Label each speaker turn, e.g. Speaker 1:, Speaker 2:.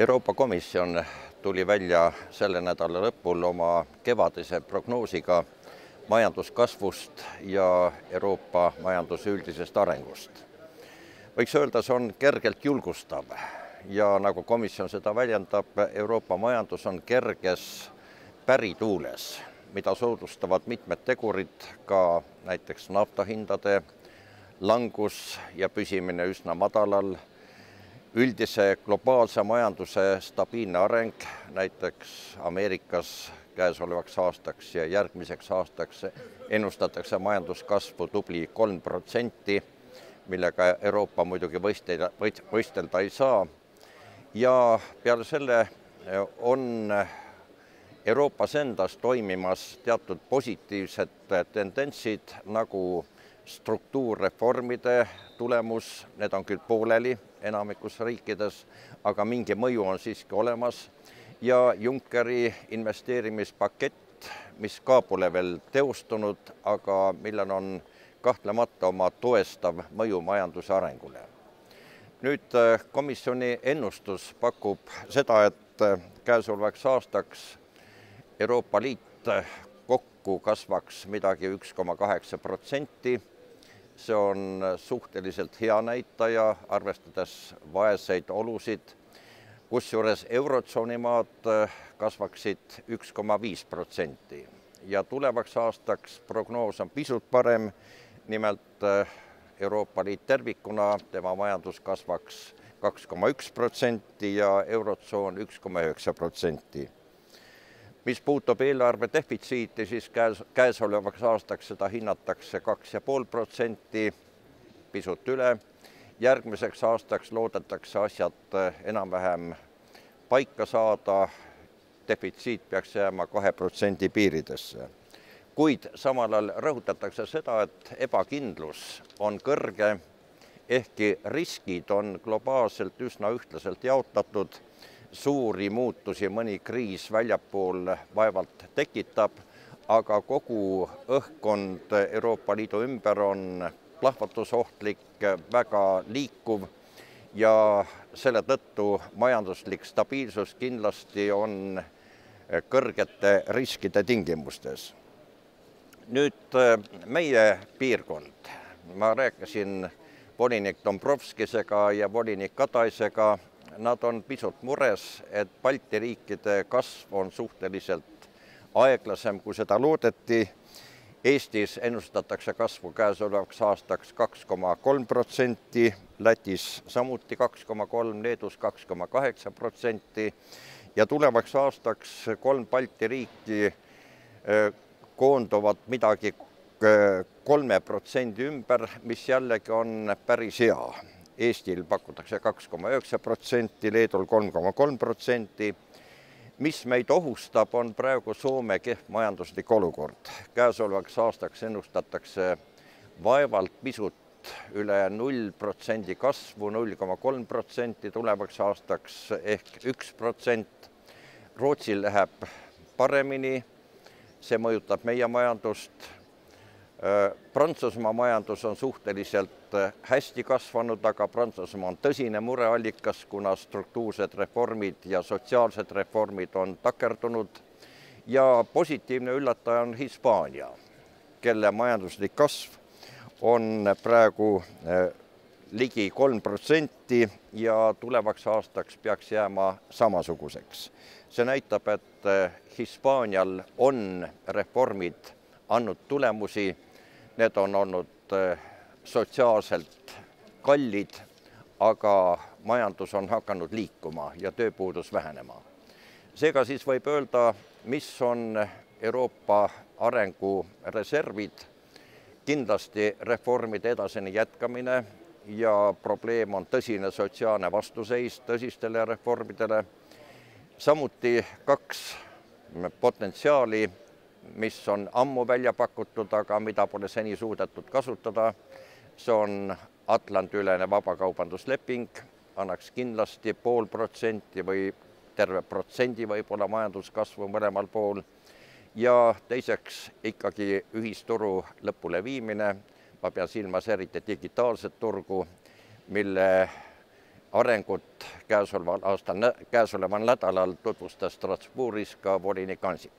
Speaker 1: Euroopa Komisjon tuli välja selle nädala lõpul oma kevadise prognoosiga majanduskasvust ja Euroopa majanduse üldisest arengust. Võiks öelda, see on kergelt julgustav ja nagu komisjon seda väljendab, Euroopa majandus on kerges pärituules, mida soodustavad mitmed tegurid, ka näiteks naftahindade langus ja püsimine üsna madalal, üldise globaalse majanduse stabiilne areng, näiteks Ameerikas käesolevaks aastaks ja järgmiseks aastaks ennustatakse majanduskasvu tubli 3%, millega Euroopa muidugi võistelda ei saa. Ja peale selle on Euroopas endas toimimas teatud positiivsed tendentsid nagu struktuurreformide tulemus, need on küll pooleli enamikus riikides, aga mingi mõju on siiski olemas, ja Junckeri investeerimispakett, mis ka pole veel teostunud, aga millel on kahtlemata oma toestav mõju majanduse arengule. Nüüd komisjoni ennustus pakub seda, et käesolevaks aastaks Euroopa Liit kokku kasvaks midagi 1,8%. See on suhteliselt hea näitaja, arvestades vaeseid olusid, kusjuures eurotsooni maad kasvaksid 1,5%. Ja tulevaks aastaks prognoos on pisut parem, nimelt Euroopa Liit tervikuna, tema majandus kasvaks 2,1% ja eurotsoon 1,9%. Mis puutub eelarve defitsiiti, siis käesolevaks aastaks seda hinnatakse 2,5%, pisut üle. Järgmiseks aastaks loodetakse asjad enam-vähem paika saada, defitsiit peaks jääma 2% piiridesse. Kuid samal ajal rõhutatakse seda, et ebakindlus on kõrge, ehkki riskid on globaalselt üsna ühtlaselt jaotatud. Suuri muutusi mõni kriis väljapool vaevalt tekitab, aga kogu õhkkond Euroopa Liidu ümber on plahvatusohtlik, väga liikuv ja selle tõttu majanduslik stabiilsus kindlasti on kõrgete riskide tingimustes. Nüüd meie piirkond. Ma rääkisin volinik Dombrovskisega ja volinik Kataisega. Nad on pisut mures, et Balti riikide kasv on suhteliselt aeglasem, kui seda loodeti. Eestis ennustatakse kasvu käesolevaks aastaks 2,3%, Lätis samuti 2,3%, Leedus 2,8% ja tulevaks aastaks 3 Balti riiki koonduvad midagi 3% ümber, mis jällegi on päris hea. Eestil pakutakse 2,9%, Leedul 3,3%. Mis meid ohustab, on praegu Soome kehv majanduslik olukord. Käesolevaks aastaks ennustatakse vaevalt pisut üle 0% kasvu, 0,3%, tulevaks aastaks ehk 1%. Rootsil läheb paremini, see mõjutab meie majandust. Prantsusmaa majandus on suhteliselt hästi kasvanud, aga Prantsusmaa on tõsine mureallikas, kuna struktuursed reformid ja sotsiaalsed reformid on takerdunud. Ja positiivne üllataja on Hispaania, kelle majanduslik kasv on praegu ligi 3% ja tulevaks aastaks peaks jääma samasuguseks. See näitab, et Hispaanial on reformid andnud tulemusi. Need on olnud sotsiaalselt kallid, aga majandus on hakanud liikuma ja tööpuudus vähenema. Seega siis võib öelda, mis on Euroopa arengu reservid. Kindlasti reformide edasine jätkamine ja probleem on tõsine sotsiaalne vastuseis tõsistele reformidele. Samuti 2 potentsiaali, mis on ammu välja pakutud, aga mida pole seni suudetud kasutada. See on Atlandi-ülene vabakaubandusleping, annaks kindlasti 0,5% või terve protsendi võib-olla majanduskasvu mõlemal pool. Ja teiseks ikkagi ühisturu lõpule viimine. Ma pean silmas eriti digitaalset turgu, mille arengut käesoleval nädalal tutvustas Strasbourgis ka volinik Ansip.